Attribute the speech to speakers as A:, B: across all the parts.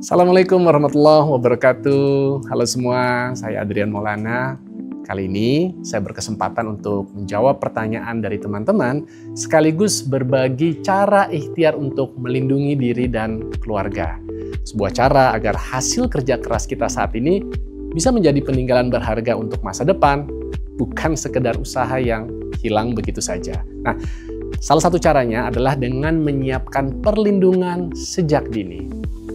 A: Assalamualaikum warahmatullahi wabarakatuh. Halo semua, saya Adrian Maulana. Kali ini saya berkesempatan untuk menjawab pertanyaan dari teman-teman sekaligus berbagi cara ikhtiar untuk melindungi diri dan keluarga. Sebuah cara agar hasil kerja keras kita saat ini bisa menjadi peninggalan berharga untuk masa depan, bukan sekedar usaha yang hilang begitu saja. Nah, salah satu caranya adalah dengan menyiapkan perlindungan sejak dini.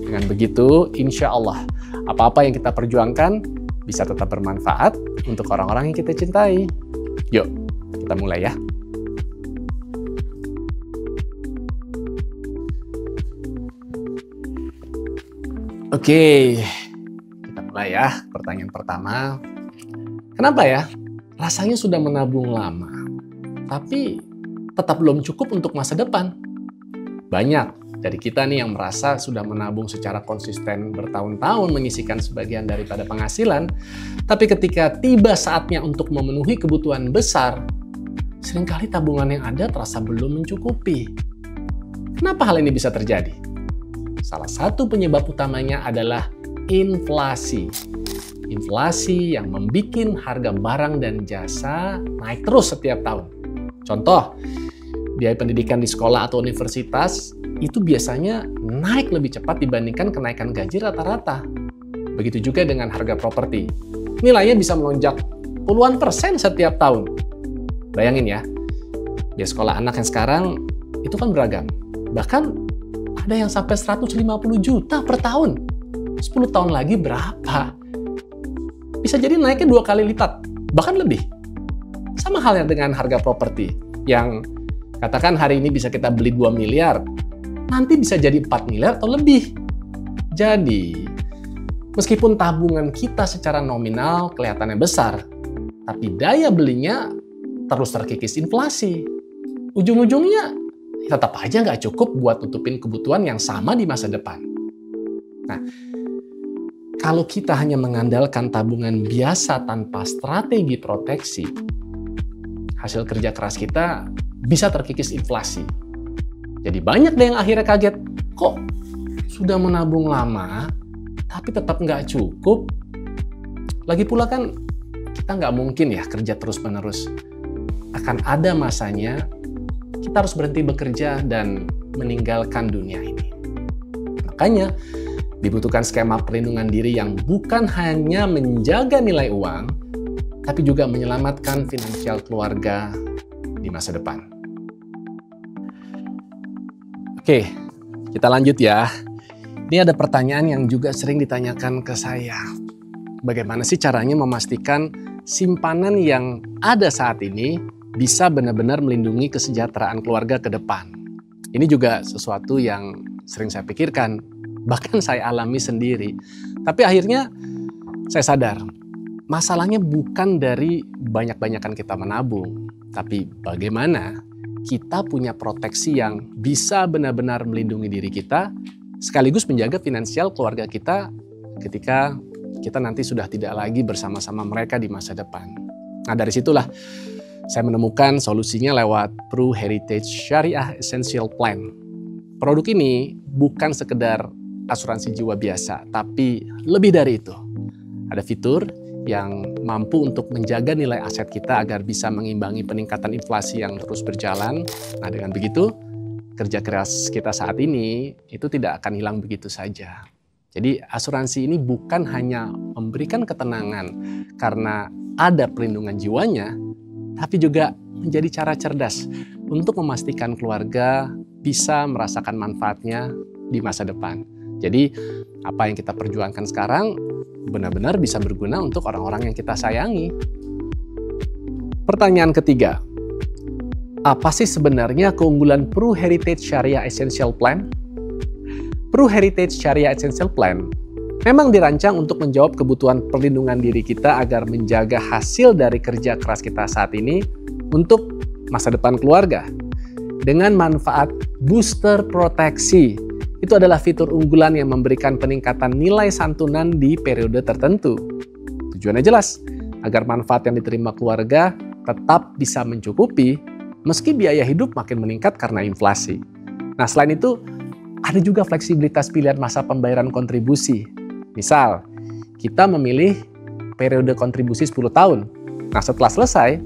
A: Dengan begitu, insya Allah, apa-apa yang kita perjuangkan bisa tetap bermanfaat untuk orang-orang yang kita cintai. Yuk, kita mulai ya. Oke, kita mulai ya. Pertanyaan pertama, kenapa ya rasanya sudah menabung lama, tapi tetap belum cukup untuk masa depan? Banyak dari kita nih yang merasa sudah menabung secara konsisten bertahun-tahun menyisihkan sebagian daripada penghasilan, tapi ketika tiba saatnya untuk memenuhi kebutuhan besar, seringkali tabungan yang ada terasa belum mencukupi. Kenapa hal ini bisa terjadi? Salah satu penyebab utamanya adalah inflasi. Inflasi yang membuat harga barang dan jasa naik terus setiap tahun. Contoh, biaya pendidikan di sekolah atau universitas itu biasanya naik lebih cepat dibandingkan kenaikan gaji rata-rata. Begitu juga dengan harga properti. Nilainya bisa melonjak puluhan persen setiap tahun. Bayangin ya, biaya sekolah anak yang sekarang itu kan beragam. Bahkan ada yang sampai 150 juta per tahun. 10 tahun lagi berapa? Bisa jadi naiknya 2 kali lipat, bahkan lebih. Sama halnya dengan harga properti yang katakan hari ini bisa kita beli 2 miliar, nanti bisa jadi 4 miliar atau lebih. Jadi, meskipun tabungan kita secara nominal kelihatannya besar, tapi daya belinya terus terkikis inflasi. Ujung-ujungnya tetap aja nggak cukup buat tutupin kebutuhan yang sama di masa depan. Nah, kalau kita hanya mengandalkan tabungan biasa tanpa strategi proteksi, hasil kerja keras kita bisa terkikis inflasi. Jadi banyak deh yang akhirnya kaget, kok sudah menabung lama, tapi tetap nggak cukup. Lagi pula kan kita nggak mungkin ya kerja terus-menerus. Akan ada masanya kita harus berhenti bekerja dan meninggalkan dunia ini. Makanya dibutuhkan skema perlindungan diri yang bukan hanya menjaga nilai uang, tapi juga menyelamatkan finansial keluarga di masa depan. Oke, kita lanjut ya. Ini ada pertanyaan yang juga sering ditanyakan ke saya. Bagaimana sih caranya memastikan simpanan yang ada saat ini bisa benar-benar melindungi kesejahteraan keluarga ke depan? Ini juga sesuatu yang sering saya pikirkan, bahkan saya alami sendiri. Tapi akhirnya saya sadar, masalahnya bukan dari banyak-banyakan kita menabung, tapi bagaimana kita punya proteksi yang bisa benar-benar melindungi diri kita, sekaligus menjaga finansial keluarga kita ketika kita nanti sudah tidak lagi bersama-sama mereka di masa depan. Nah, dari situlah saya menemukan solusinya lewat Pru Heritage Syariah Essential Plan. Produk ini bukan sekedar asuransi jiwa biasa, tapi lebih dari itu. Ada fitur yang mampu untuk menjaga nilai aset kita agar bisa mengimbangi peningkatan inflasi yang terus berjalan. Nah, dengan begitu, kerja keras kita saat ini itu tidak akan hilang begitu saja. Jadi, asuransi ini bukan hanya memberikan ketenangan karena ada perlindungan jiwanya, tapi juga menjadi cara cerdas untuk memastikan keluarga bisa merasakan manfaatnya di masa depan. Jadi, apa yang kita perjuangkan sekarang benar-benar bisa berguna untuk orang-orang yang kita sayangi. Pertanyaan ketiga, apa sih sebenarnya keunggulan Pru Heritage Syariah Essential Plan? Pru Heritage Syariah Essential Plan memang dirancang untuk menjawab kebutuhan perlindungan diri kita agar menjaga hasil dari kerja keras kita saat ini untuk masa depan keluarga. Dengan manfaat booster proteksi, itu adalah fitur unggulan yang memberikan peningkatan nilai santunan di periode tertentu. Tujuannya jelas, agar manfaat yang diterima keluarga tetap bisa mencukupi meski biaya hidup makin meningkat karena inflasi. Nah, selain itu, Ada juga fleksibilitas pilihan masa pembayaran kontribusi. Misal, kita memilih periode kontribusi 10 tahun. Nah, setelah selesai,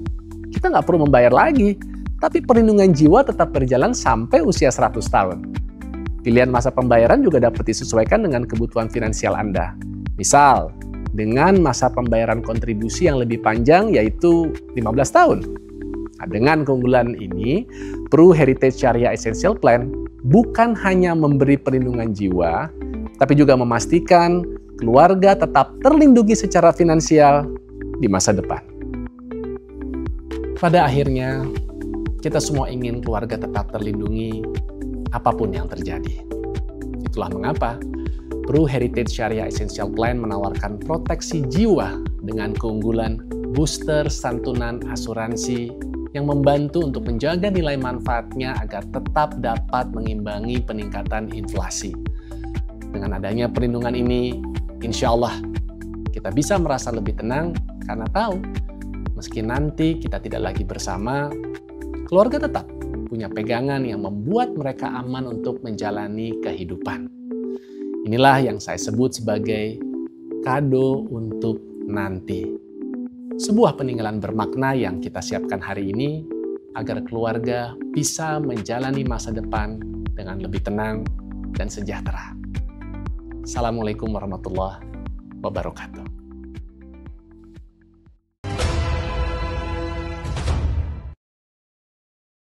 A: kita nggak perlu membayar lagi, tapi perlindungan jiwa tetap berjalan sampai usia 100 tahun. Pilihan masa pembayaran juga dapat disesuaikan dengan kebutuhan finansial Anda. Misal, dengan masa pembayaran kontribusi yang lebih panjang yaitu 15 tahun. Nah, dengan keunggulan ini, Pru Heritage Syariah Essential Plan bukan hanya memberi perlindungan jiwa, tapi juga memastikan keluarga tetap terlindungi secara finansial di masa depan. Pada akhirnya, kita semua ingin keluarga tetap terlindungi apapun yang terjadi. Itulah mengapa Pru Heritage Syariah Essential Plan menawarkan proteksi jiwa dengan keunggulan booster santunan asuransi yang membantu untuk menjaga nilai manfaatnya agar tetap dapat mengimbangi peningkatan inflasi. Dengan adanya perlindungan ini, insya Allah kita bisa merasa lebih tenang karena tahu meski nanti kita tidak lagi bersama, keluarga tetap punya pegangan yang membuat mereka aman untuk menjalani kehidupan. Inilah yang saya sebut sebagai kado untuk nanti. Sebuah peninggalan bermakna yang kita siapkan hari ini agar keluarga bisa menjalani masa depan dengan lebih tenang dan sejahtera. Assalamualaikum warahmatullahi wabarakatuh.